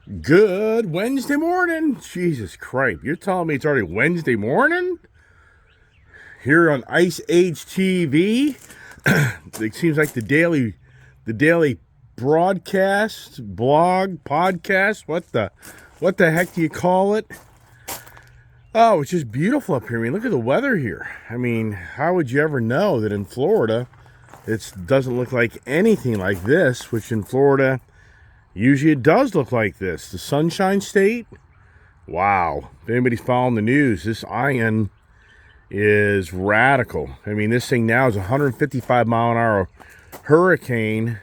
Good Wednesday morning. Jesus Christ. You're telling me it's already Wednesday morning? Here on Ice Age TV. It seems like the daily broadcast, blog, podcast, what the heck do you call it? Oh, it's just beautiful up here. I mean, look at the weather here. I mean, how would you ever know that in Florida it doesn't look like anything like this, which in Florida usually it does look like this. The Sunshine State. Wow. If anybody's following the news, this Ian is radical. I mean, this thing now is a 155 mile an hour hurricane,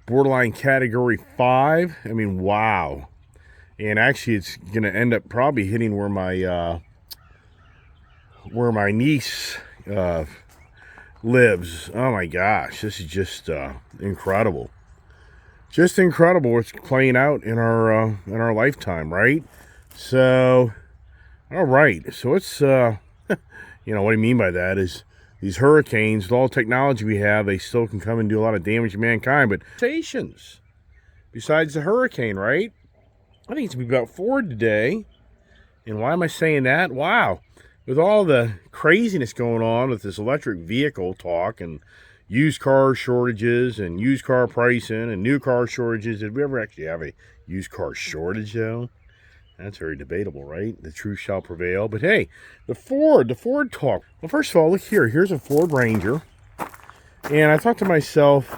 borderline category 5. I mean, wow. And actually, it's going to end up probably hitting where my niece lives. Oh my gosh, this is just incredible. Just incredible what's playing out in our lifetime, right? So, all right. So it's what I mean by that is these hurricanes, with all the technology we have, they still can come and do a lot of damage to mankind. But stations, besides the hurricane, right? I think it's gonna be about 4 today. And why am I saying that? Wow, with all the craziness going on with this electric vehicle talk and used car shortages and used car pricing and new car shortages. Did we ever actually have a used car shortage, though? That's very debatable, right? The truth shall prevail. But hey, the Ford talk. Well, first of all, look here. Here's a Ford Ranger. And I thought to myself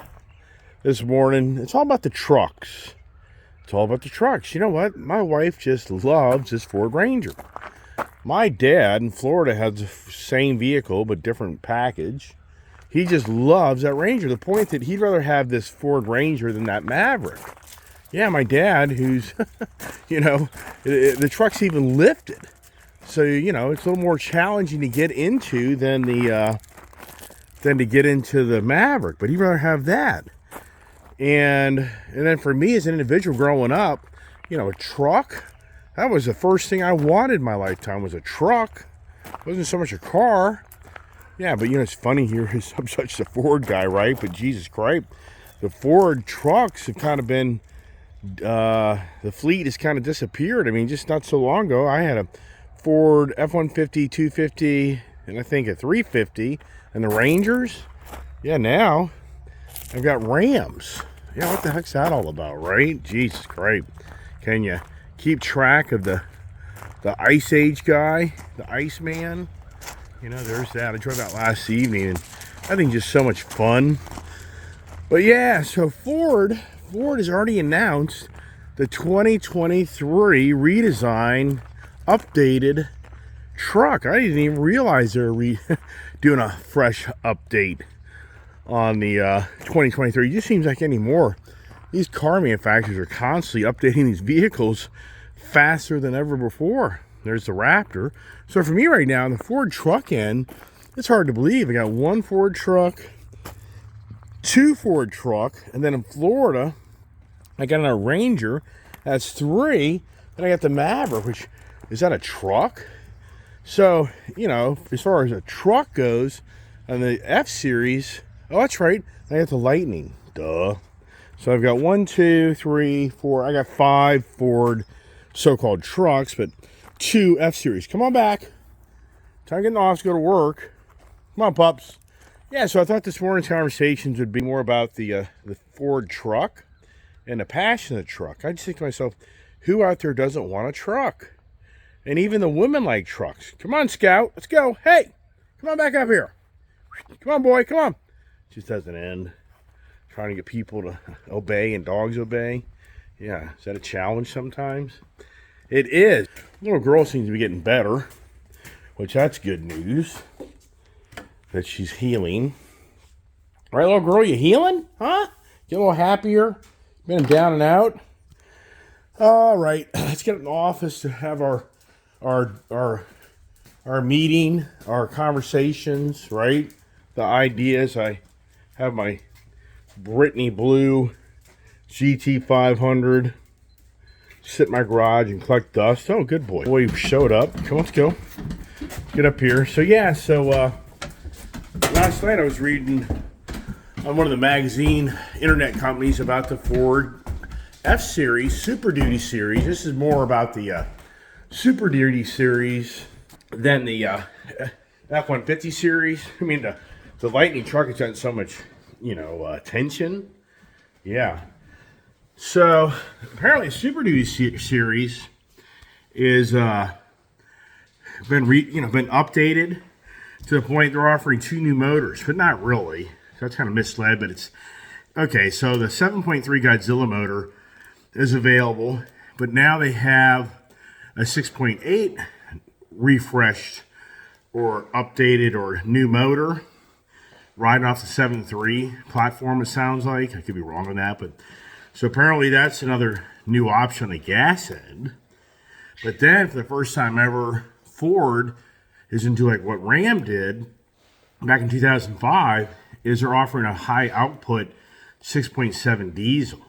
this morning, it's all about the trucks. It's all about the trucks. You know what? My wife just loves this Ford Ranger. My dad in Florida has the same vehicle, but different package. He just loves that Ranger. The point that he'd rather have this Ford Ranger than that Maverick. Yeah, my dad, who's, the truck's even lifted. So, it's a little more challenging to get into than to get into the Maverick. But he'd rather have that. And then for me as an individual growing up, a truck, that was the first thing I wanted in my lifetime was a truck. It wasn't so much a car. Yeah, but it's funny here. I'm such a Ford guy, right? But Jesus Christ, the Ford trucks have kind of been, the fleet has kind of disappeared. I mean, just not so long ago, I had a Ford F-150, 250, and I think a 350, and the Rangers. Yeah, now I've got Rams. Yeah, what the heck's that all about, right? Jesus Christ. Can you keep track of the Ice Age guy, the Iceman? There's that. I drove that last evening, and I think just so much fun. But yeah, so Ford has already announced the 2023 redesign, updated truck. I didn't even realize they were doing a fresh update on the 2023. It just seems like anymore, these car manufacturers are constantly updating these vehicles faster than ever before. There's the Raptor. So for me right now, the Ford truck end, it's hard to believe. I got one Ford truck, two Ford truck, and then in Florida, I got a Ranger. That's 3. Then I got the Maverick, which, is that a truck? So, as far as a truck goes, and the F-Series, oh, that's right, I got the Lightning. Duh. So I've got 1, 2, 3, 4, I got 5 Ford so-called trucks, but 2 F-Series. Come on back. Time getting off to go to work. Come on, pups. Yeah, so I thought this morning's conversations would be more about the Ford truck and the passion of the truck. I just think to myself, who out there doesn't want a truck? And even the women like trucks. Come on, Scout. Let's go. Hey, come on back up here. Come on, boy. Come on. It just doesn't end. Trying to get people to obey and dogs obey. Yeah, is that a challenge sometimes? It is. Little girl seems to be getting better, which that's good news. That she's healing. All right, little girl, you healing? Huh? Get a little happier? Been down and out? All right, let's get in the office to have our meeting, our conversations, right? The ideas. I have my Brittany Blue GT500. Sit in my garage and collect dust. Oh, good boy. Boy, you showed up. Come on, let's go. Get up here. So, yeah, last night I was reading on one of the magazine internet companies about the Ford F-Series, Superduty series. This is more about the Superduty series than the F-150 series. I mean, the Lightning truck has gotten so much, attention. Yeah. So apparently, Superduty series is been been updated to the point they're offering 2 new motors, but not really. That's kind of misled, but it's okay. So the 7.3 Godzilla motor is available, but now they have a 6.8 refreshed or updated or new motor riding off the 7.3 platform, it sounds like. I could be wrong on that, but so apparently that's another new option on the gas end. But then for the first time ever, Ford is into like what Ram did back in 2005, is they're offering a high output 6.7 diesel.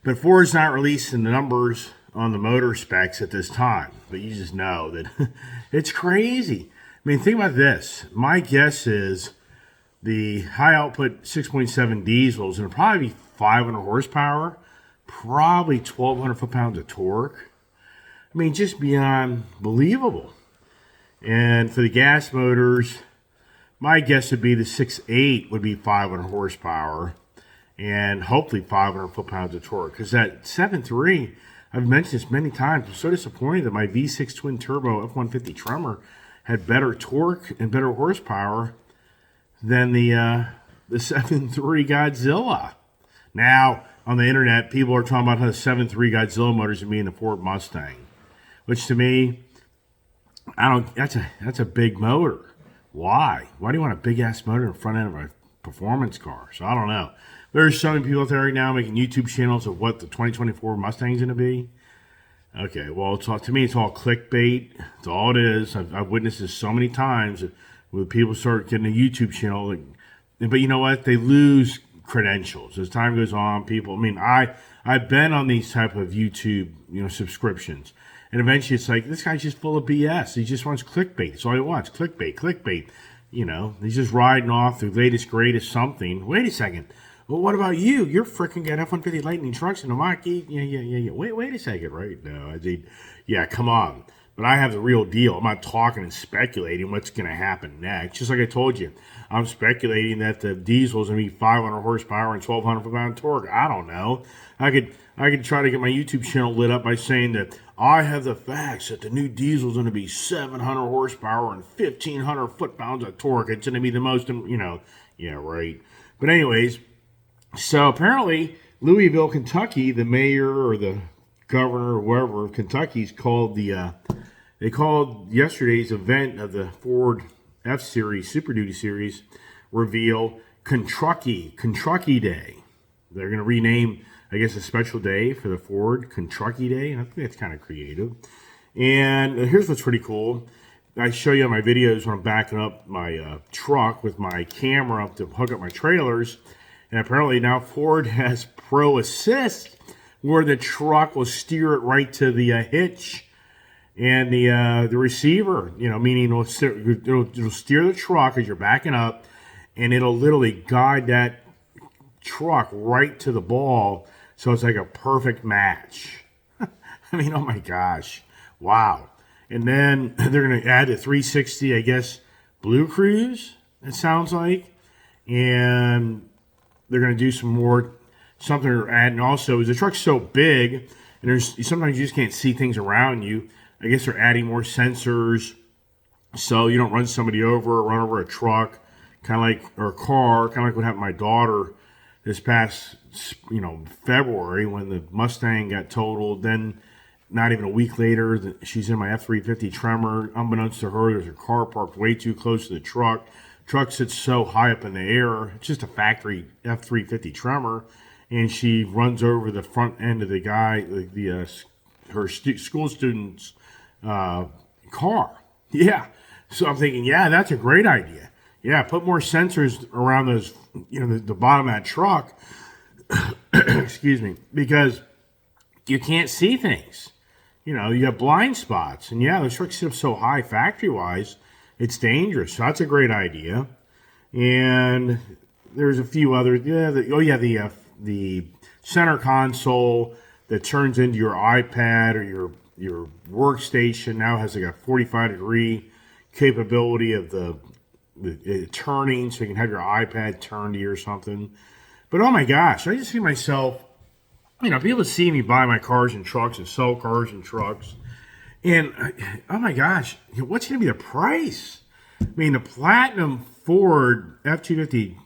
But Ford's not releasing the numbers on the motor specs at this time. But you just know that it's crazy. I mean, think about this. My guess is the high output 6.7 diesel is going to probably be 500 horsepower, probably 1,200 foot-pounds of torque. I mean, just beyond believable. And for the gas motors, my guess would be the 6.8 would be 500 horsepower and hopefully 500 foot-pounds of torque. Because that 7.3, I've mentioned this many times, I'm so disappointed that my V6 twin-turbo F-150 Tremor had better torque and better horsepower than the 7.3 Godzilla. Now, on the internet, people are talking about how the 7.3 Godzilla motors are being the Ford Mustang, which to me, that's a big motor. Why? Why do you want a big-ass motor in the front end of a performance car? So I don't know. There's so many people out there right now making YouTube channels of what the 2024 Mustang's going to be. Okay, well, to me, it's all clickbait. It's all it is. I've witnessed this so many times when people start getting a YouTube channel. But you know what? They lose credentials. As time goes on, I've been on these type of YouTube, subscriptions. And eventually it's like, this guy's just full of BS. He just wants clickbait. That's all he wants. Clickbait. He's just riding off the latest, greatest something. Wait a second. Well, what about you? You're freaking got F-150 Lightning trucks in the market. Yeah. Wait a second, right? No, come on. But I have the real deal. I'm not talking and speculating what's going to happen next. Just like I told you, I'm speculating that the diesel is going to be 500 horsepower and 1,200 foot-pound torque. I don't know. I could try to get my YouTube channel lit up by saying that I have the facts that the new diesel is going to be 700 horsepower and 1,500 foot-pounds of torque. It's going to be the most, yeah, right. But anyways, so apparently Louisville, Kentucky, the mayor or the governor or whoever of Kentucky's called they called yesterday's event of the Ford F-Series, Super Duty Series reveal Kentucky Day. They're going to rename, I guess, a special day for the Ford Kentucky Day. And I think that's kind of creative. And here's what's pretty cool. I show you on my videos when I'm backing up my truck with my camera up to hook up my trailers. And apparently now Ford has Pro Assist, where the truck will steer it right to the hitch and the receiver. Meaning it'll steer the truck as you're backing up, and it'll literally guide that truck right to the ball. So it's like a perfect match. I mean, oh my gosh, wow! And then they're going to add the 360, I guess, Blue Cruise. It sounds like, and they're going to do something they're adding also is the truck's so big and there's sometimes you just can't see things around you. I guess they're adding more sensors so you don't run somebody over or run over a truck, or a car, kind of like what happened to my daughter this past, February when the Mustang got totaled. Then not even a week later, she's in my F-350 Tremor. Unbeknownst to her, there's a car parked way too close to the truck. Truck sits so high up in the air. It's just a factory F-350 Tremor. And she runs over the front end of the guy, her school student's car. Yeah. So I'm thinking, yeah, that's a great idea. Yeah, put more sensors around those, the bottom of that truck. Excuse me. Because you can't see things. You have blind spots. And yeah, the truck sits up so high factory-wise, it's dangerous. So that's a great idea. And there's a few other, the center console that turns into your iPad or your workstation. Now has like a 45-degree capability of the turning, so you can have your iPad turned to you or something. But oh my gosh, I just see myself, people see me buy my cars and trucks and sell cars and trucks. And oh my gosh, what's going to be the price? I mean, the Platinum Ford F-250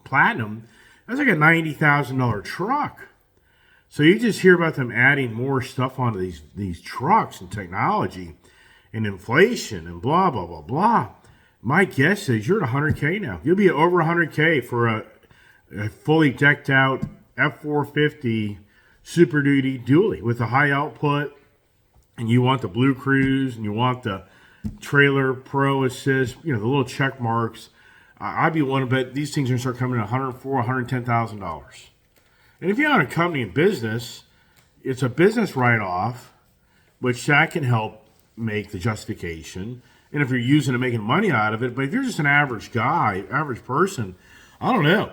Platinum, that's like a $90,000 truck. So you just hear about them adding more stuff onto these trucks and technology and inflation and blah, blah, blah, blah. My guess is you're at 100K now. You'll be over 100K for a fully decked out F450 Super Duty dually with a high output, and you want the Blue Cruise and you want the Trailer Pro Assist, the little check marks. I'd be willing to bet these things are going to start coming at $104,000, $110,000. And if you own a company and business, it's a business write-off, which that can help make the justification. And if you're using it, making money out of it. But if you're just an average guy, average person, I don't know.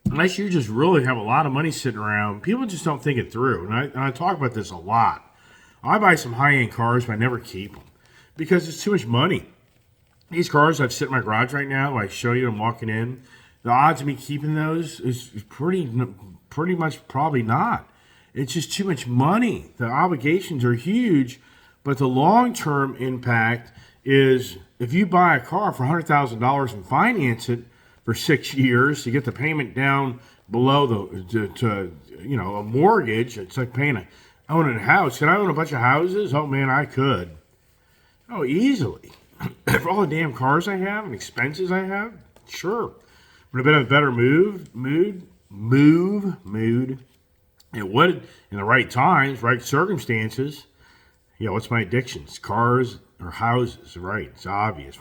Unless you just really have a lot of money sitting around, people just don't think it through. And I talk about this a lot. I buy some high-end cars, but I never keep them because it's too much money. These cars I've sit in my garage right now, I show you I'm walking in, the odds of me keeping those is pretty much probably not. It's just too much money. The obligations are huge, but the long-term impact is if you buy a car for $100,000 and finance it for 6 years to get the payment down below a mortgage, it's like owning a house. Can I own a bunch of houses? Oh man, I could. Oh, easily. For all the damn cars I have and expenses I have, sure. Would have been a better mood. It would in the right times, right circumstances. What's my addictions? Cars or houses, right? It's obvious.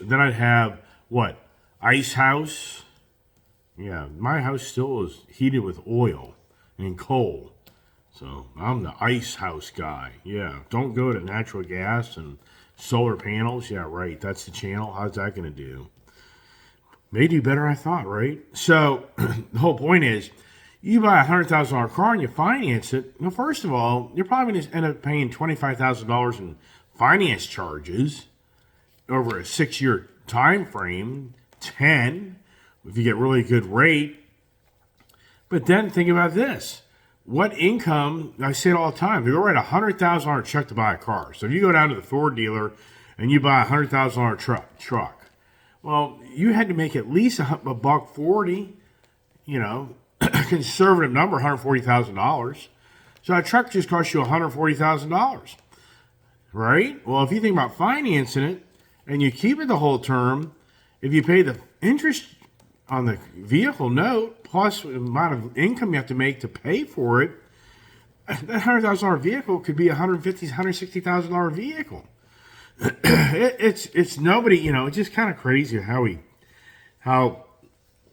Then I'd have what? Ice house. Yeah, my house still is heated with oil and coal. So I'm the ice house guy. Yeah, don't go to natural gas and solar panels. Yeah, right. That's the channel. How's that going to do? May do better, I thought, right? So the whole point is, you buy a $100,000 car and you finance it. Well, first of all, you're probably going to end up paying $25,000 in finance charges over a 6-year time frame, 10 if you get really good rate. But then think about this. What income, I say it all the time, if you go write a $100,000 check to buy a car. So if you go down to the Ford dealer and you buy a $100,000 truck, well, you had to make at least $140, conservative number, $140,000. So that truck just cost you $140,000, right? Well, if you think about financing it and you keep it the whole term, if you pay the interest on the vehicle note plus the amount of income you have to make to pay for it, that $100,000 vehicle could be a $150,000, $160,000 vehicle. It's nobody, it's just kind of crazy how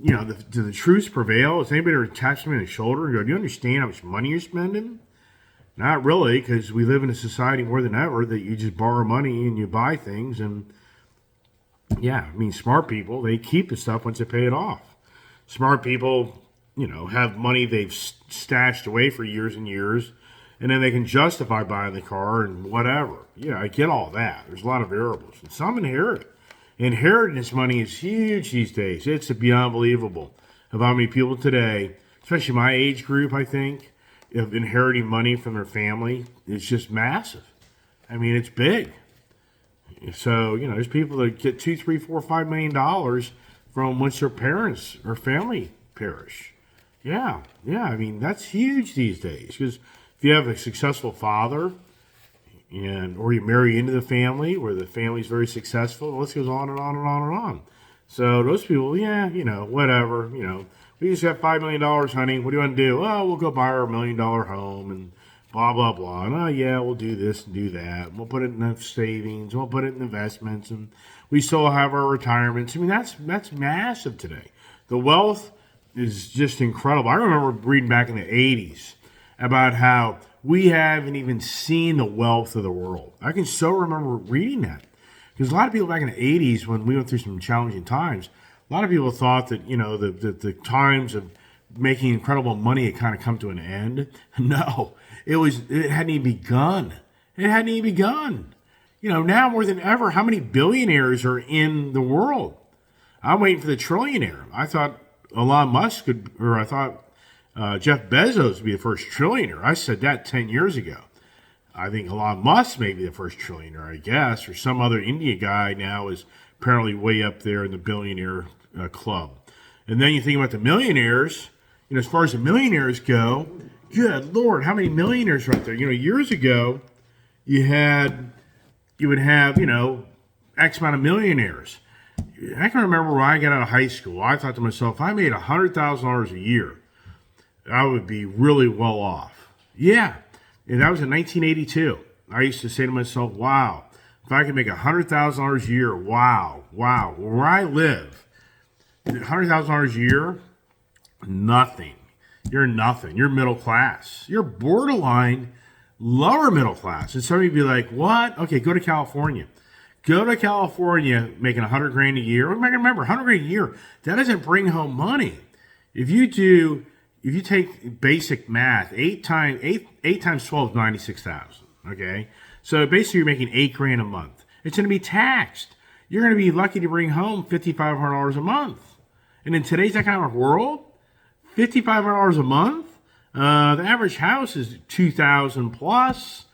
do the truths prevail? Is anybody ever taps me on the shoulder and go, do you understand how much money you're spending? Not really, because we live in a society more than ever that you just borrow money and you buy things. And yeah, smart people, they keep the stuff once they pay it off. Smart people, have money they've stashed away for years and years, and then they can justify buying the car and whatever. Yeah, I get all that. There's a lot of variables. And some inherit. Inheritance money is huge these days. It's beyond unbelievable of how many people today, especially my age group, I think, of inheriting money from their family is just massive. It's big. So, there's people that get $2, $3, $4, $5 million from once their parents or family perish. Yeah, that's huge these days. Because if you have a successful father, or you marry into the family where the family's very successful, the list goes on and on and on and on. So those people, whatever, we just got $5 million, honey. What do you want to do? Oh, we'll go buy our $1 million home and blah, blah, blah. And oh, yeah, we'll do this and do that. We'll put it in the savings. We'll put it in investments. And we still have our retirements. That's massive today. The wealth is just incredible. I remember reading back in the 80s about how we haven't even seen the wealth of the world. I can so remember reading that. Because a lot of people back in the 80s, when we went through some challenging times, a lot of people thought that, the times of making incredible money had kind of come to an end. No, it hadn't even begun. It hadn't even begun. Now more than ever, how many billionaires are in the world? I'm waiting for the trillionaire. I thought Elon Musk I thought Jeff Bezos would be the first trillionaire. I said that 10 years ago. I think Elon Musk may be the first trillionaire, I guess, or some other India guy now is apparently way up there in the billionaire club. And then you think about the millionaires, as far as the millionaires go, good Lord, how many millionaires are out there? Years ago, you would have, X amount of millionaires. I can remember when I got out of high school, I thought to myself, if I made $100,000 a year, I would be really well off. Yeah, and that was in 1982. I used to say to myself, wow, if I could make $100,000 a year, wow. Where I live, $100,000 a year, nothing. You're nothing. You're middle class. You're borderline lower middle class. And somebody would be like, what? Okay, go to California. Go to California making $100,000 a year. Remember, $100,000 a year, that doesn't bring home money. If you take basic math, 8 times 12 is 96,000. Okay? So basically you're making $8,000 a month. It's gonna be taxed. You're gonna be lucky to bring home $5,500 a month. And in today's economic world, $5,500 a month, the average house is $2,000 plus.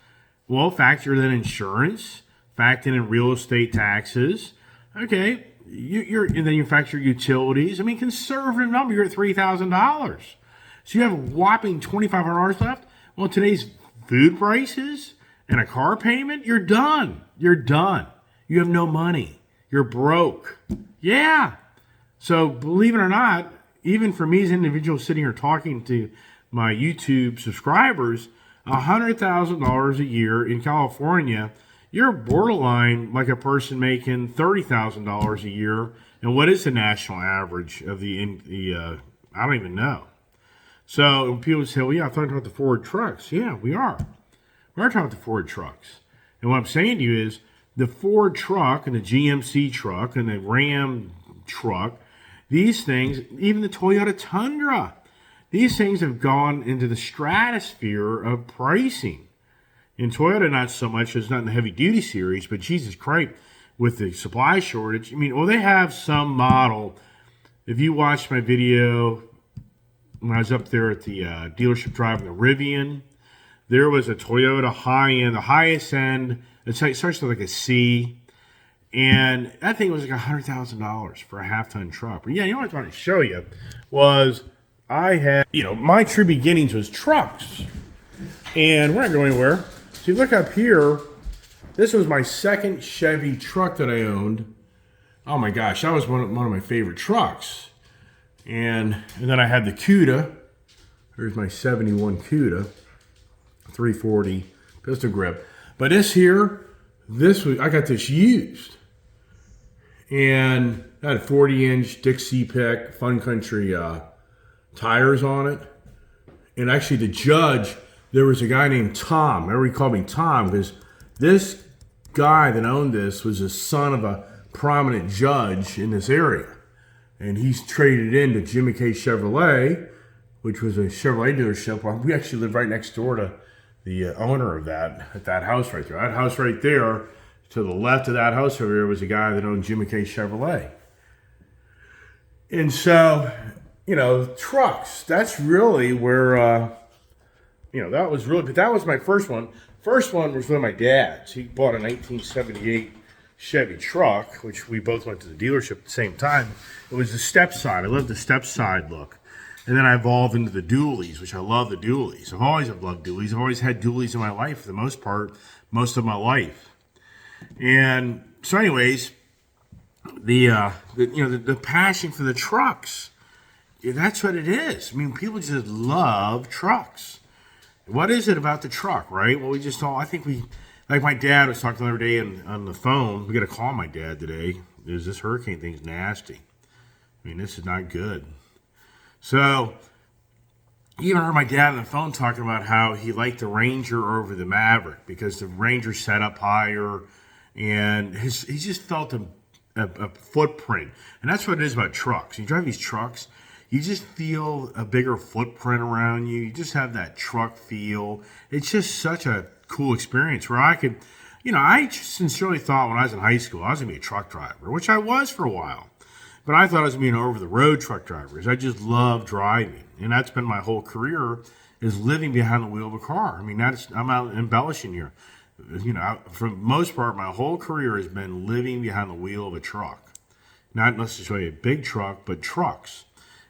Well, factor in insurance, factor in real estate taxes. Okay, and then you factor utilities. I mean, conservative number, you're at $3,000. So you have a whopping $2,500 left. Well, today's food prices and a car payment, you're done. You're done. You have no money. You're broke. Yeah. So believe it or not, even for me as an individual sitting here talking to my YouTube subscribers, $100,000 a year in California, you're borderline like a person making $30,000 a year. And what is the national average of the I don't even know. So when people say, well, yeah, I'm talking about the Ford trucks. Yeah, we are. We are talking about the Ford trucks. And what I'm saying to you is the Ford truck and the GMC truck and the Ram truck, these things, even the Toyota Tundra, these things have gone into the stratosphere of pricing. In Toyota, not so much. It's not in the heavy duty series, but Jesus Christ, with the supply shortage. I mean, well, they have some model. If you watched my video when I was up there at the dealership driving the Rivian, there was a Toyota high-end, the highest end. It starts with like a C. And that thing was like $100,000 for a half-ton truck. But yeah, what I wanted to show you was I had, my true beginnings was trucks. And we're not going anywhere. So you look up here, this was my second Chevy truck that I owned. Oh my gosh, that was one of my favorite trucks. And then I had the Cuda. There's my 71 Cuda, 340 pistol grip. But this here, I got this used. And I had 40-inch Dixie Pick Fun Country tires on it. And actually the judge, there was a guy named Tom. Everybody called me Tom because this guy that owned this was the son of a prominent judge in this area. And he's traded into Jimmy K Chevrolet, which was a Chevrolet dealership. We actually lived right next door to the owner of that, at that house right there. That house right there, to the left of that house over here was a guy that owned Jimmy K Chevrolet. And so, trucks, that's really where, that was really, but that was my first one. First one was with my dad's. He bought a 1978 Chevy truck, which we both went to the dealership at the same time. It was the step side. I love the step side look. And then I evolved into the dualies, which I love the dualies. I've always loved dualies. I've always had dualies in my life for the most part, most of my life. And so anyways, the passion for the trucks, that's what it is. I mean, people just love trucks. What is it about the truck, right? Well, like my dad was talking the other day on the phone. We got to call my dad today. This hurricane thing's nasty. I mean, this is not good. So, even heard my dad on the phone talking about how he liked the Ranger over the Maverick because the Ranger set up higher and he just felt a footprint. And that's what it is about trucks. You drive these trucks, you just feel a bigger footprint around you. You just have that truck feel. It's just such a cool experience where I could, I sincerely thought when I was in high school I was going to be a truck driver, which I was for a while. But I thought I was going to be an over-the-road truck driver. I just love driving. And that's been my whole career, is living behind the wheel of a car. I mean, I'm out embellishing here. For the most part, my whole career has been living behind the wheel of a truck. Not necessarily a big truck, but trucks.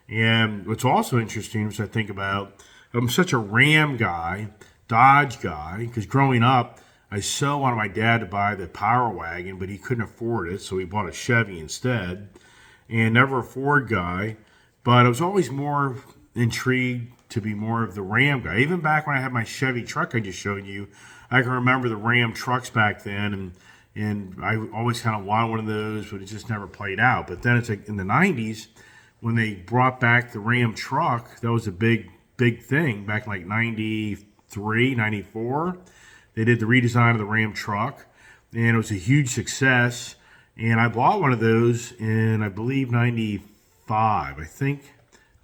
And what's also interesting, which I think about, I'm such a Ram guy, Dodge guy, because growing up, I so wanted my dad to buy the Power Wagon, but he couldn't afford it, so he bought a Chevy instead. And never a Ford guy, but I was always more intrigued to be more of the Ram guy. Even back when I had my Chevy truck I just showed you, I can remember the Ram trucks back then, and I always kind of wanted one of those, but it just never played out. But then it's like in the 90s, when they brought back the Ram truck, that was a big thing back in like 93, 94. They did the redesign of the Ram truck, and it was a huge success. And I bought one of those in, I believe, 95. I think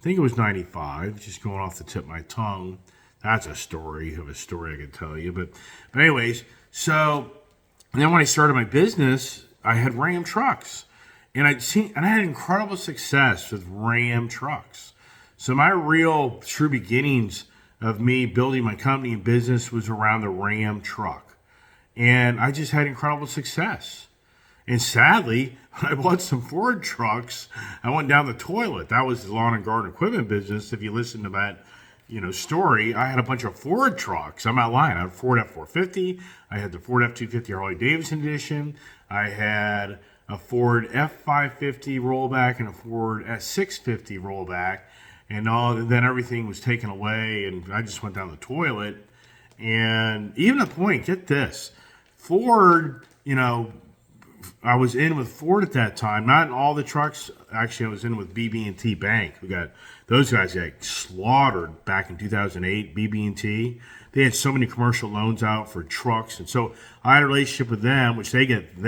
it was 95, just going off the tip of my tongue. That's a story I could tell you. But anyways, so then when I started my business, I had Ram trucks. And I had incredible success with Ram trucks. So my real true beginnings of me building my company and business was around the Ram truck. And I just had incredible success. And sadly, I bought some Ford trucks. I went down the toilet. That was the lawn and garden equipment business. If you listen to that, story, I had a bunch of Ford trucks. I'm not lying. I had a Ford F450. I had the Ford F250 Harley Davidson edition. I had a Ford F550 rollback and a Ford S650 rollback. And then everything was taken away, and I just went down the toilet. And even at the point, get this, Ford, I was in with Ford at that time. Not in all the trucks. Actually, I was in with BB&T Bank. We got those guys got slaughtered back in 2008. BB&T. They had so many commercial loans out for trucks, and so I had a relationship with them, which they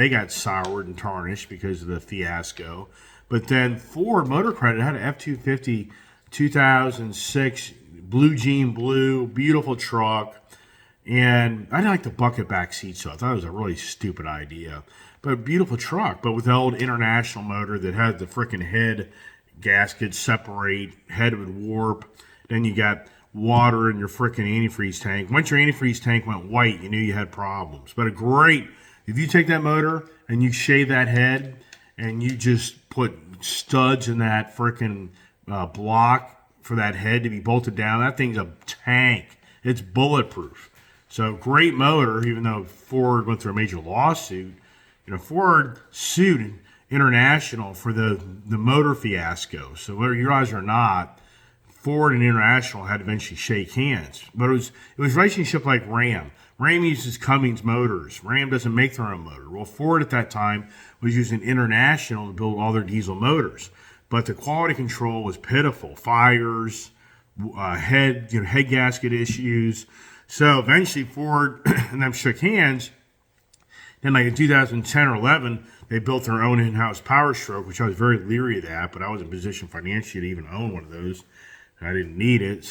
got soured and tarnished because of the fiasco. But then Ford Motor Credit had an F250 2006 blue jean blue, beautiful truck. And I didn't like the bucket back seat, so I thought it was a really stupid idea. But a beautiful truck, but with the old International motor that had the freaking head gasket separate, head would warp. Then you got water in your freaking antifreeze tank. Once your antifreeze tank went white, you knew you had problems. But if you take that motor and you shave that head and you just put studs in that freaking block for that head to be bolted down, that thing's a tank. It's bulletproof. So great motor, even though Ford went through a major lawsuit. Ford sued International for the motor fiasco. So whether you realize it or not, Ford and International had to eventually shake hands. But it was a relationship like Ram. Ram uses Cummins motors. Ram doesn't make their own motor. Well, Ford at that time was using International to build all their diesel motors. But the quality control was pitiful. Fires, head gasket issues. So eventually Ford and them shook hands. Then like in 2010 or 11, they built their own in-house Power Stroke, which I was very leery of that, but I was in position financially to even own one of those. I didn't need it.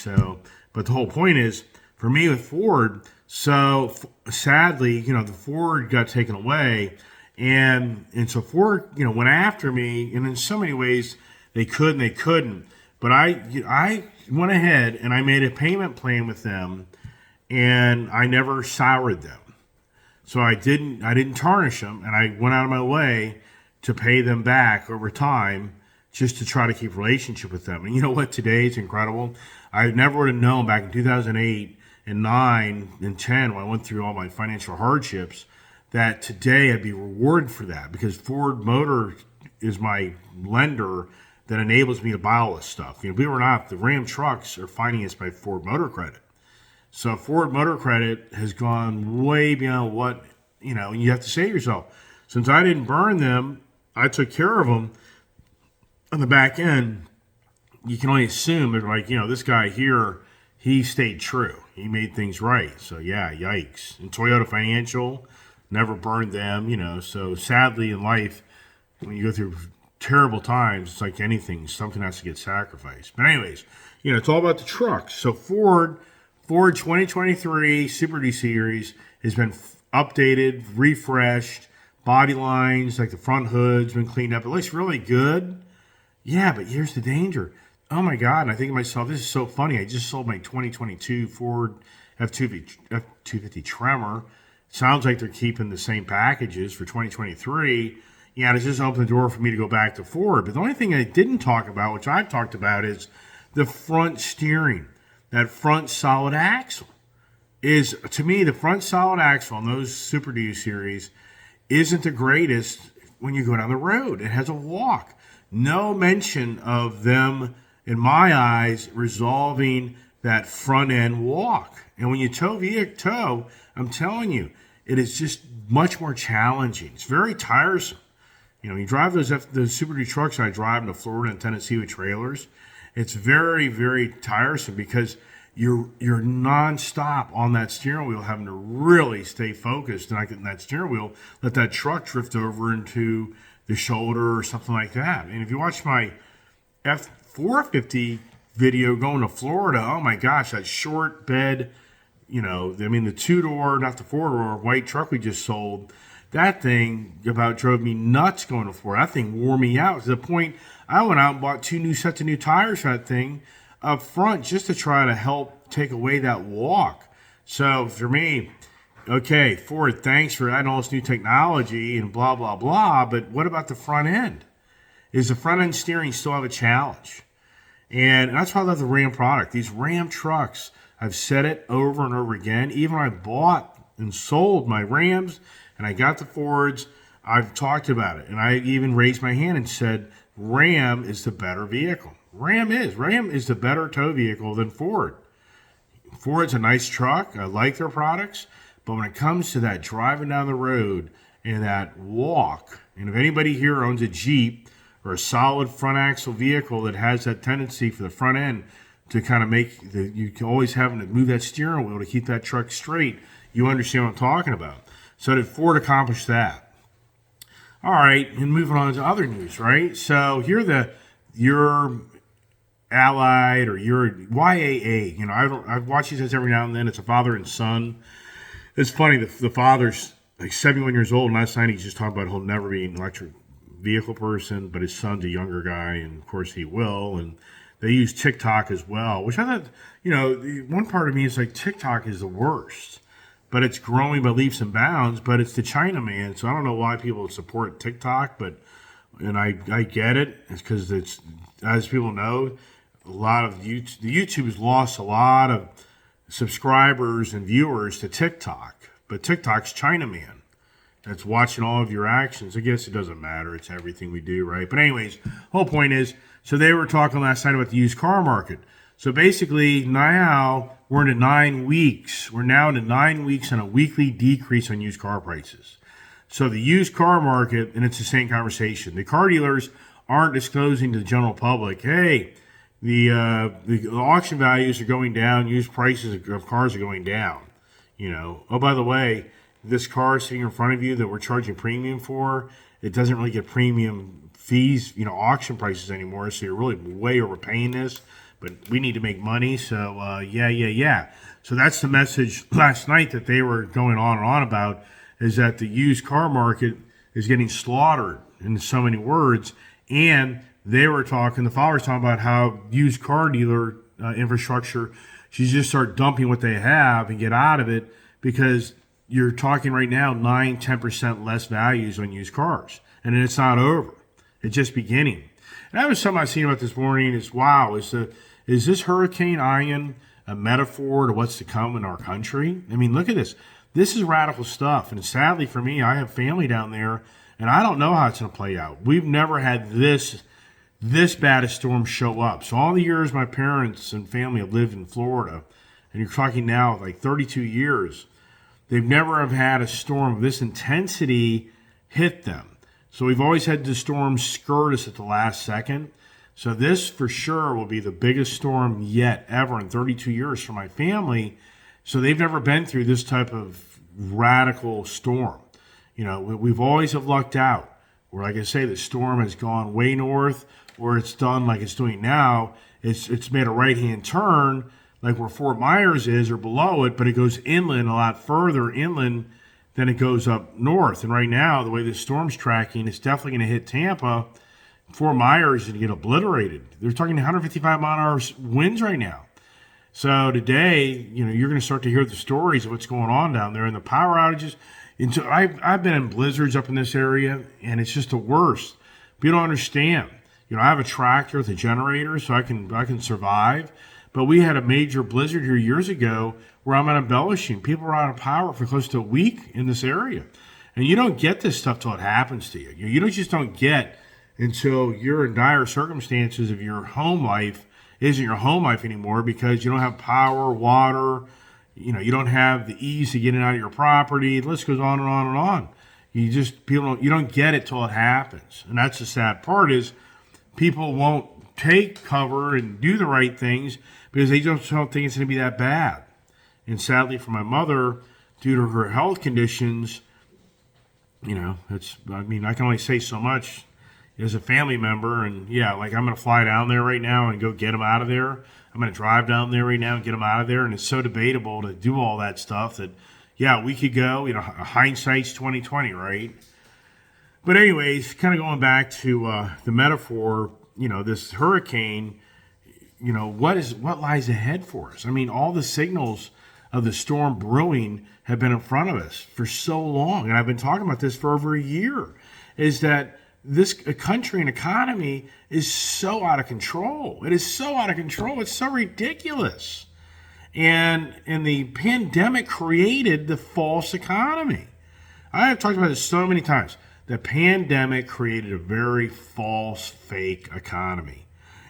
But the whole point is, for me with Ford, so sadly, the Ford got taken away. And so Ford, went after me. And in so many ways, they could and they couldn't. But I went ahead and I made a payment plan with them. And I never soured them. So I didn't tarnish them, and I went out of my way to pay them back over time just to try to keep a relationship with them. And you know what? Today it's incredible. I never would have known back in 2008 and 9 and 10 when I went through all my financial hardships that today I'd be rewarded for that because Ford Motor is my lender that enables me to buy all this stuff. Believe it or not, the Ram trucks are financed by Ford Motor Credit. So Ford Motor Credit has gone way beyond what, and you have to say to yourself, since I didn't burn them, I took care of them on the back end. You can only assume that, this guy here, he stayed true. He made things right. So, yeah, yikes. And Toyota Financial never burned them, So sadly in life, when you go through terrible times, it's like anything, something has to get sacrificed. But anyways, it's all about the trucks. So Ford 2023 Super D series has been updated, refreshed, body lines, like the front hood's been cleaned up. It looks really good. Yeah, but here's the danger. Oh my God, and I think to myself, this is so funny. I just sold my 2022 Ford F250 Tremor. Sounds like they're keeping the same packages for 2023. Yeah, it's just opened the door for me to go back to Ford. But the only thing I didn't talk about, which I've talked about, is the front steering. That front solid axle is, to me, the front solid axle on those Super D series isn't the greatest when you go down the road. It has a walk. No mention of them, in my eyes, resolving that front end walk. And when you tow, I'm telling you, it is just much more challenging. It's very tiresome. You drive those Super D trucks I drive into Florida and Tennessee with trailers. It's very, very tiresome because you're nonstop on that steering wheel, having to really stay focused. And I get in that steering wheel, let that truck drift over into the shoulder or something like that. And if you watch my F450 video going to Florida, oh my gosh, that short bed, the two-door, not the four-door, white truck we just sold, that thing about drove me nuts going to Florida. That thing wore me out to the point I went out and bought 2 new sets of new tires for that thing up front just to try to help take away that walk. So for me, okay, Ford, thanks for adding all this new technology and blah, blah, blah, but what about the front end? Is the front end steering still have a challenge? And that's why I love the Ram product. These Ram trucks, I've said it over and over again. Even when I bought and sold my Rams and I got the Fords, I've talked about it. And I even raised my hand and said, Ram is the better vehicle. Ram is the better tow vehicle than Ford. Ford's a nice truck. I like their products. But when it comes to that driving down the road and that walk, and if anybody here owns a Jeep or a solid front axle vehicle that has that tendency for the front end to kind of you can always having to move that steering wheel to keep that truck straight, you understand what I'm talking about. So did Ford accomplish that? All right, and moving on to other news, right? So here your Allied or your YAA, I watch these guys every now and then. It's a father and son. It's funny, the father's like 71 years old, and last night he's just talking about he'll never be an electric vehicle person, but his son's a younger guy, and of course he will. And they use TikTok as well, which I thought, one part of me is like TikTok is the worst, but it's growing by leaps and bounds, but it's the China man, so I don't know why people support TikTok, and I get it. It's because it's, as people know, a lot of YouTube has lost a lot of subscribers and viewers to TikTok, but TikTok's China man that's watching all of your actions. I guess it doesn't matter. It's everything we do, right? But anyways, whole point is, so they were talking last night about the used car market. So basically now we're into 9 weeks. We're now into 9 weeks and a weekly decrease on used car prices. So the used car market, and it's the same conversation. The car dealers aren't disclosing to the general public, hey, the auction values are going down, used prices of cars are going down. Oh, by the way, this car sitting in front of you that we're charging premium for, it doesn't really get premium fees, auction prices anymore. So you're really way overpaying this, but we need to make money. So yeah. So that's the message last night that they were going on and on about, is that the used car market is getting slaughtered in so many words. And they were talking, the father was talking about how used car dealer infrastructure should just start dumping what they have and get out of it, because you're talking right now 9-10% less values on used cars. And then it's not over. It's just beginning. And that was something I seen about this morning is, wow, is this Hurricane Ian a metaphor to what's to come in our country? I mean, look at this. This is radical stuff. And sadly for me, I have family down there, and I don't know how it's going to play out. We've never had this bad a storm show up. So all the years my parents and family have lived in Florida, and you're talking now like 32 years, they've never have had a storm of this intensity hit them. So we've always had the storms skirt us at the last second. So this for sure will be the biggest storm yet ever in 32 years for my family. So they've never been through this type of radical storm. We've always have lucked out. Or like I say, the storm has gone way north, or it's done like it's doing now. It's made a right-hand turn, like where Fort Myers is or below it, but it goes inland a lot further inland than it goes up north. And right now, the way the storm's tracking, it's definitely going to hit Tampa. Fort Myers is going to get obliterated. They're talking 155-mile-an-hour winds right now. So today, you're going to start to hear the stories of what's going on down there and the power outages. And so I've been in blizzards up in this area, and it's just the worst. People don't understand. I have a tractor with a generator, so I can survive. But we had a major blizzard here years ago where I'm embellishing. People were out of power for close to a week in this area. And you don't get this stuff till it happens to you. You just don't get until you're in dire circumstances of your home life isn't your home life anymore because you don't have power, water, you don't have the ease to get in and out of your property. The list goes on and on and on. You don't get it till it happens. And that's the sad part is people won't take cover and do the right things because they just don't think it's going to be that bad. And sadly for my mother, due to her health conditions, I can only say so much as a family member. And yeah, like I'm going to fly down there right now and go get them out of there. I'm going to drive down there right now and get them out of there. And it's so debatable to do all that stuff that, yeah, we could go, hindsight's 2020, right? But anyways, kind of going back to the metaphor, this hurricane, what lies ahead for us? I mean, all the signals of the storm brewing have been in front of us for so long. And I've been talking about this for over a year, is that this country and economy is so out of control. It is so out of control. It's so ridiculous. And the pandemic created the false economy. I have talked about this so many times. The pandemic created a very false, fake economy.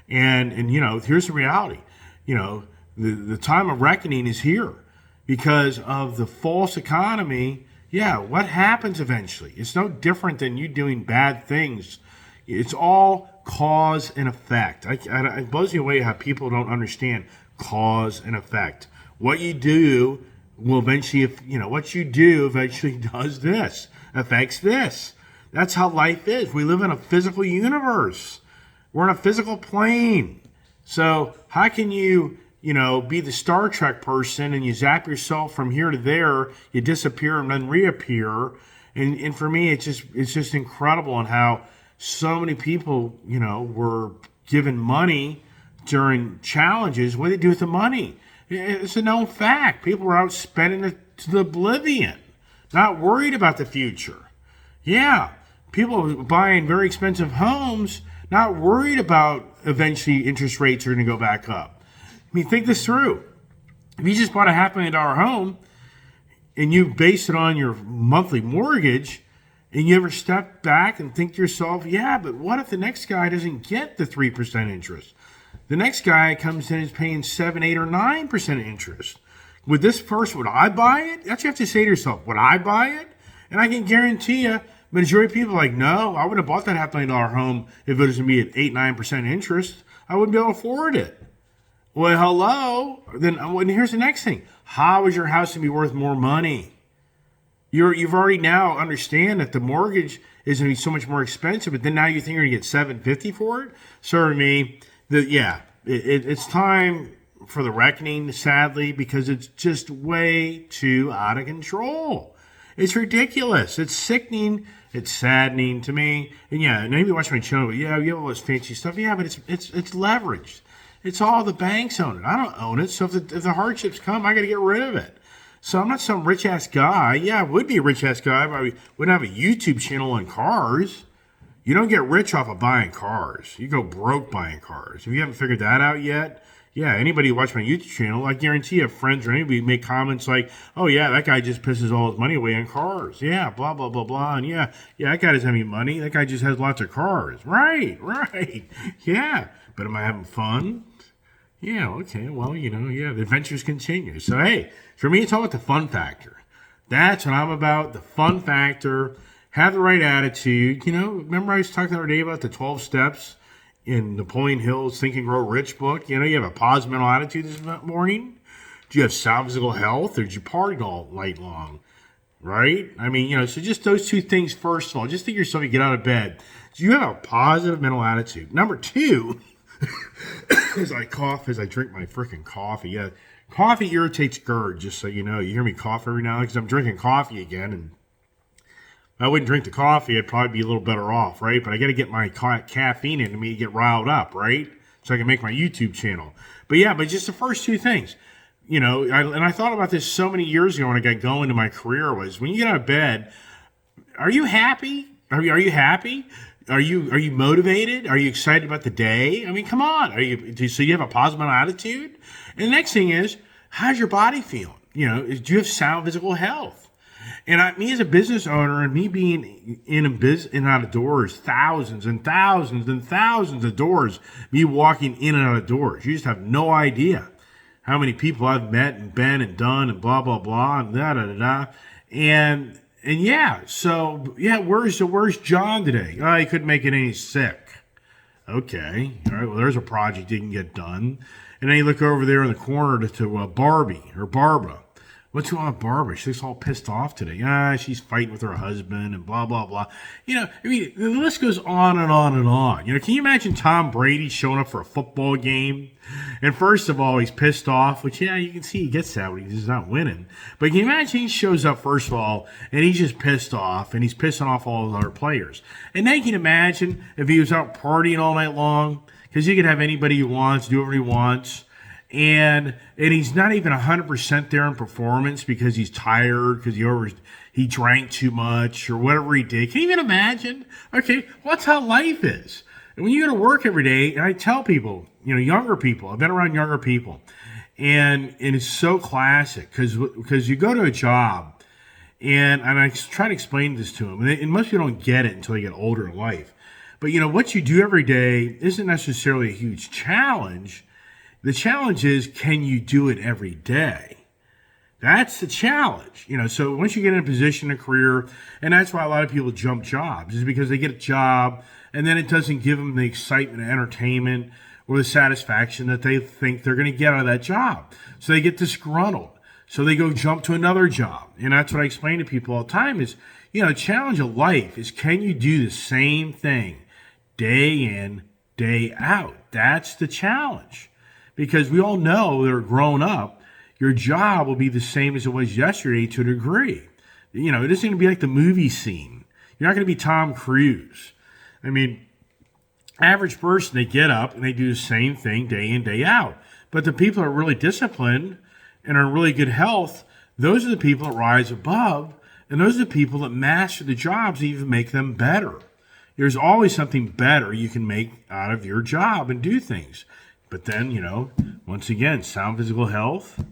And here's the reality. The time of reckoning is here because of the false economy. Yeah, what happens eventually? It's no different than you doing bad things. It's all cause and effect. It blows me away how people don't understand cause and effect. What you do will eventually, what you do eventually does this, affects this. That's how life is. We live in a physical universe. We're in a physical plane. So how can you, be the Star Trek person and you zap yourself from here to there, you disappear and then reappear. And for me, it's just incredible on how so many people, were given money during challenges. What do they do with the money? It's a known fact. People were out spending it to oblivion, not worried about the future. Yeah, people buying very expensive homes, not worried about eventually interest rates are going to go back up. I mean, think this through. If you just bought a $500,000 home and you base it on your monthly mortgage, and you ever step back and think to yourself, yeah, but what if the next guy doesn't get the 3% interest? The next guy comes in and is paying 7, 8, or 9% interest. Would this person, would I buy it? That's what you have to say to yourself. Would I buy it? And I can guarantee you, majority of people are like, no, I would have bought that $500,000 home if it was going to be at 8, 9% interest. I wouldn't be able to afford it. Well, hello. Then here's the next thing. How is your house going to be worth more money? You've already now understand that the mortgage is going to be so much more expensive, but then now you think you're going to get $750 for it? So to me, it's time for the reckoning, sadly, because it's just way too out of control. It's ridiculous. It's sickening. It's saddening to me. And yeah, maybe you watch my channel, but yeah, you have all this fancy stuff. Yeah, but it's leveraged. It's all the banks own it. I don't own it. So if the hardships come, I got to get rid of it. So I'm not some rich-ass guy. Yeah, I would be a rich-ass guy, but I wouldn't have a YouTube channel on cars. You don't get rich off of buying cars. You go broke buying cars. If you haven't figured that out yet, yeah, anybody who watch my YouTube channel, I guarantee you have friends or anybody make comments like, oh, yeah, that guy just pisses all his money away on cars. Yeah, blah, blah, blah, blah. And yeah, that guy doesn't have any money. That guy just has lots of cars. Right. Yeah, but am I having fun? Yeah, okay, well, the adventures continue. So, hey, for me, it's all about the fun factor. That's what I'm about, the fun factor. Have the right attitude. Remember I was talking the other day about the 12 steps in Napoleon Hill's Think and Grow Rich book? You have a positive mental attitude this morning? Do you have sound physical health, or did you party all night long? right? I mean, so just those two things, first of all, just think yourself, you get out of bed. So you have a positive mental attitude. Number two, as I cough, as I drink my freaking coffee. Yeah, coffee irritates GERD, just so you know. You hear me cough every now and then because I'm drinking coffee again. And if I wouldn't drink the coffee, I'd probably be a little better off, right? But I got to get my caffeine into me to get riled up, right? So I can make my YouTube channel. But yeah, but just the first two things. I thought about this so many years ago when I got going to my career was when you get out of bed, are you happy? Are you happy? Are you motivated? Are you excited about the day? I mean, come on. So you have a positive attitude? And the next thing is, how's your body feeling? Do you have sound physical health? And me as a business owner and me being in a business and out of doors, thousands and thousands and thousands of doors, me walking in and out of doors, you just have no idea how many people I've met and been and done and blah, blah, blah, and da, da, da, da. And yeah, so, yeah, where's John today? Oh, he couldn't make it any sick. Okay. All right, well, there's a project he can get done. And then you look over there in the corner to Barbie or Barbara. What's going on with Barbara? She looks all pissed off today. She's fighting with her husband and blah, blah, blah. I mean, the list goes on and on and on. Can you imagine Tom Brady showing up for a football game? And first of all, he's pissed off, which, yeah, you can see he gets that when he's not winning. But can you imagine he shows up, first of all, and he's just pissed off, and he's pissing off all his other players. And then can you imagine if he was out partying all night long? Because he could have anybody he wants, do whatever he wants. And he's not even 100% there in performance because he's tired, because he drank too much or whatever he did. Can you even imagine? Okay, well, that's how life is. And when you go to work every day, and I tell people, younger people, I've been around younger people, and it's so classic because you go to a job, and I try to explain this to them, and most people don't get it until they get older in life. But what you do every day isn't necessarily a huge challenge. The challenge is, can you do it every day? That's the challenge. So once you get in a position, a career, and that's why a lot of people jump jobs, is because they get a job and then it doesn't give them the excitement, entertainment, or the satisfaction that they think they're going to get out of that job. So they get disgruntled. So they go jump to another job. And that's what I explain to people all the time is, the challenge of life is, can you do the same thing day in, day out? That's the challenge. Because we all know that are grown up, your job will be the same as it was yesterday to a degree. It isn't going to be like the movie scene. You're not going to be Tom Cruise. I mean, average person, they get up and they do the same thing day in, day out. But the people that are really disciplined and are in really good health, those are the people that rise above, and those are the people that master the jobs that even make them better. There's always something better you can make out of your job and do things. But then, once again, sound physical health,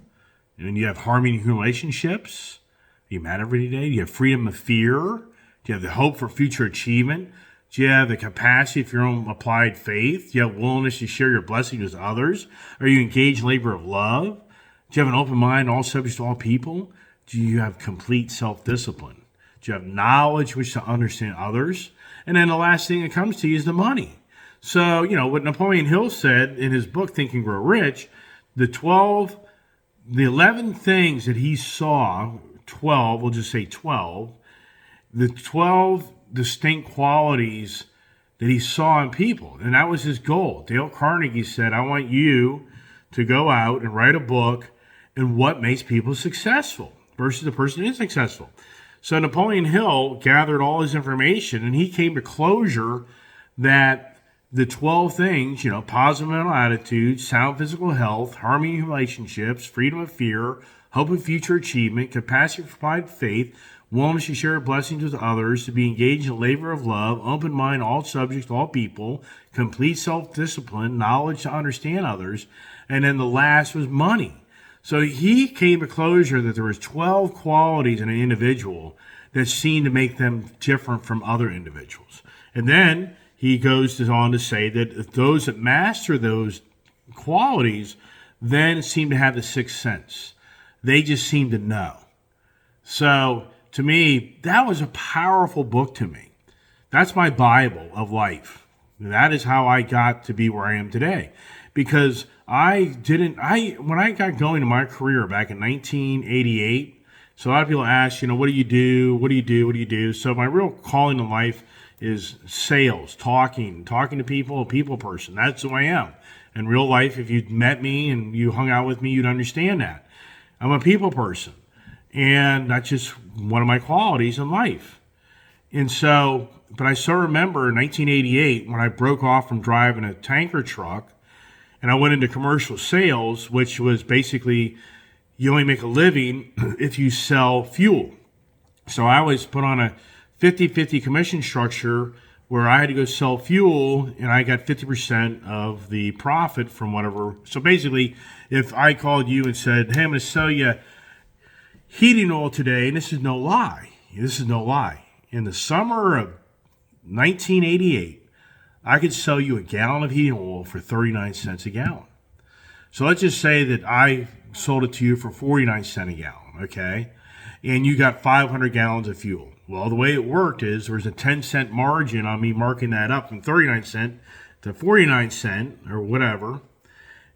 and you have harmony in relationships. Are you mad every day? Do you have freedom of fear? Do you have the hope for future achievement? Do you have the capacity for your own applied faith? Do you have willingness to share your blessings with others? Are you engaged in labor of love? Do you have an open mind, all subjects to all people? Do you have complete self-discipline? Do you have knowledge which to understand others? And then the last thing that comes to you is the money. So, what Napoleon Hill said in his book, Think and Grow Rich, the 11 things that he saw, 12, we'll just say 12, the 12 distinct qualities that he saw in people. And that was his goal. Dale Carnegie said, I want you to go out and write a book on what makes people successful versus the person who is successful. So Napoleon Hill gathered all his information, and he came to closure that the 12 things, positive mental attitude, sound physical health, harmony in relationships, freedom of fear, hope of future achievement, capacity for applied faith, willingness to share blessings with others, to be engaged in the labor of love, open mind, all subjects, all people, complete self-discipline, knowledge to understand others, and then the last was money. So he came to closure that there was 12 qualities in an individual that seemed to make them different from other individuals. And then he goes on to say that those that master those qualities then seem to have the sixth sense. They just seem to know. So to me, that was a powerful book to me. That's my Bible of life. That is how I got to be where I am today. Because when I got going in my career back in 1988, So a lot of people ask, what do you do? What do you do? What do you do? So my real calling in life is sales, talking to people, a people person. That's who I am. In real life, if you met me and you hung out with me, you'd understand that. I'm a people person. And that's just one of my qualities in life. And so, but I still remember in 1988 when I broke off from driving a tanker truck and I went into commercial sales, which was basically you only make a living if you sell fuel. So I always put on a 50-50 commission structure where I had to go sell fuel and I got 50% of the profit from whatever. So basically, if I called you and said, hey, I'm going to sell you heating oil today, and this is no lie. In the summer of 1988, I could sell you a gallon of heating oil for 39 cents a gallon. So let's just say that I sold it to you for 49 cents a gallon, okay? And you got 500 gallons of fuel. Well, the way it worked is there was a 10-cent margin on me marking that up from 39 cents to 49 cents or whatever.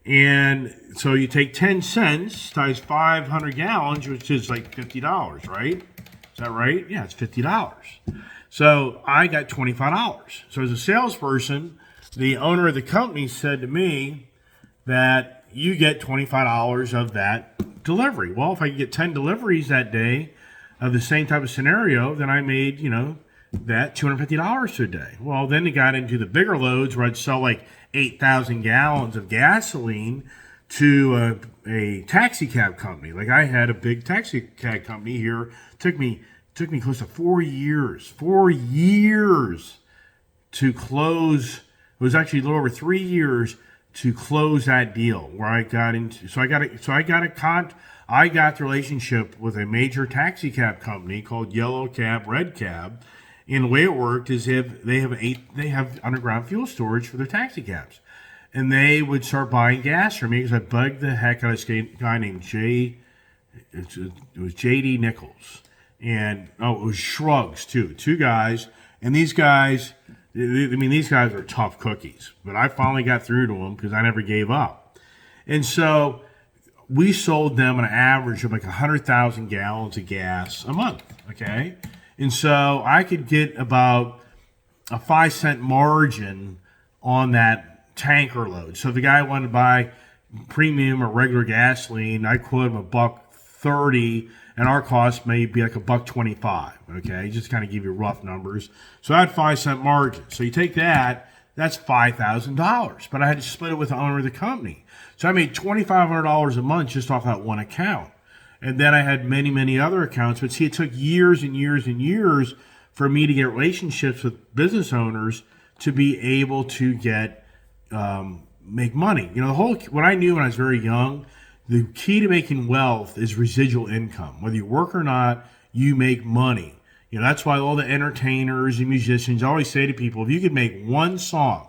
And so you take 10 cents times 500 gallons, which is like $50, right? Is that right? Yeah, it's $50. So I got $25. So as a salesperson, the owner of the company said to me that you get $25 of that delivery. Well, if I could get 10 deliveries that day of the same type of scenario, then I made, that $250 a day. Well, then it got into the bigger loads where I'd sell like 8,000 gallons of gasoline to a taxi cab company. Like I had a big taxi cab company here. Took me close to 4 years. 4 years to close. It was actually a little over 3 years to close that deal where I got into. I got the relationship with a major taxi cab company called Yellow Cab, Red Cab. And the way it worked is if they have underground fuel storage for their taxi cabs. And they would start buying gas from me because I bugged the heck out of this guy named it was J.D. Nichols. And, it was Shrugs, too. Two guys. And these guys, these guys are tough cookies. But I finally got through to them because I never gave up. And so we sold them an average of like 100,000 gallons of gas a month, okay? And so I could get about a 5-cent margin on that tanker load. So if the guy wanted to buy premium or regular gasoline, I quote him $1.30, and our cost may be like $1.25. Okay, just kind of give you rough numbers. So I had 5-cent margin. So you take that, that's $5,000. But I had to split it with the owner of the company. So I made $2,500 a month just off that one account. And then I had many, many other accounts. But see, it took years and years and years for me to get relationships with business owners to be able to get make money. What I knew when I was very young, the key to making wealth is residual income. Whether you work or not, you make money. That's why all the entertainers and musicians always say to people, if you could make one song,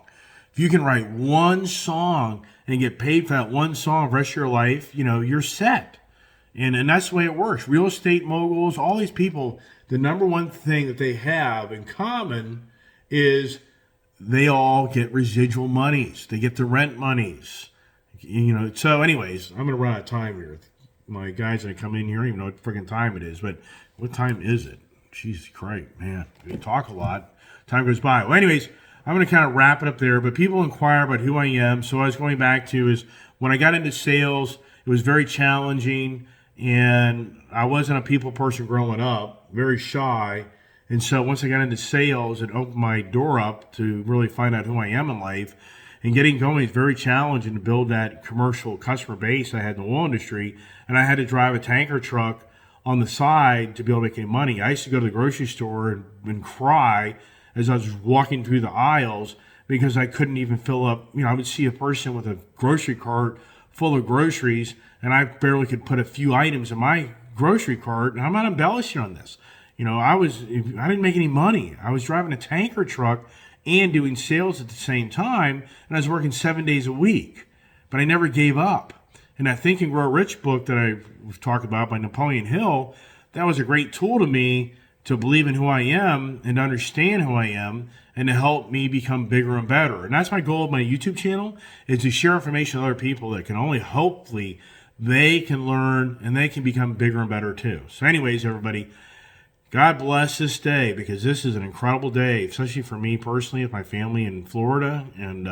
if you can write one song and get paid for that one song the rest of your life, you're set. And that's the way it works. Real estate moguls, all these people, the number one thing that they have in common is they all get residual monies. They get the rent monies. So anyways, I'm going to run out of time here. My guys that come in here, I don't even know what freaking time it is, but what time is it? Jesus Christ, man. We talk a lot. Time goes by. Well, anyways, I'm going to kind of wrap it up there, but people inquire about who I am. So what I was going back to is when I got into sales, it was very challenging. And I wasn't a people person growing up, very shy. And so once I got into sales, it opened my door up to really find out who I am in life. And getting going is very challenging to build that commercial customer base I had in the oil industry. And I had to drive a tanker truck on the side to be able to make any money. I used to go to the grocery store and cry as I was walking through the aisles because I couldn't even fill up. I would see a person with a grocery cart full of groceries, and I barely could put a few items in my grocery cart. And I'm not embellishing on this. I didn't make any money. I was driving a tanker truck and doing sales at the same time, and I was working 7 days a week. But I never gave up. And that Think and Grow Rich book that I was talking about by Napoleon Hill, that was a great tool to me to believe in who I am and to understand who I am and to help me become bigger and better. And that's my goal of my YouTube channel, is to share information with other people that can only hopefully they can learn and they can become bigger and better too. So anyways, everybody, God bless this day, because this is an incredible day, especially for me personally with my family in Florida. And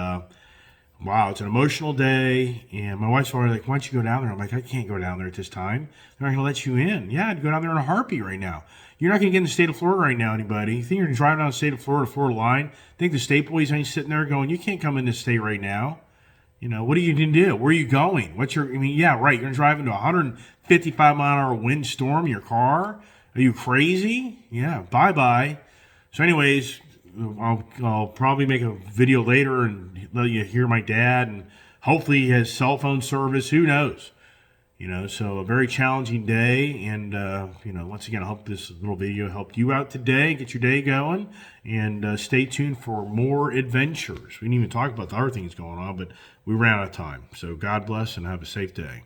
wow, it's an emotional day. And my wife's already like, why don't you go down there? I'm like, I can't go down there at this time. They're not going to let you in. Yeah, I'd go down there in a heartbeat right now. You're not going to get in the state of Florida right now, anybody. You think you're driving down the state of Florida, Florida line? Think the state boys ain't sitting there going, you can't come in this state right now. You know, what are you going to do? Where are you going? Yeah, right. You're going to drive into a 155 mile an hour wind storm in your car? Are you crazy? Yeah, bye-bye. So anyways, I'll probably make a video later and let you hear my dad, and hopefully he has cell phone service. Who knows? You know, so a very challenging day. And, once again, I hope this little video helped you out today, get your day going. And stay tuned for more adventures. We didn't even talk about the other things going on, but we ran out of time. So God bless and have a safe day.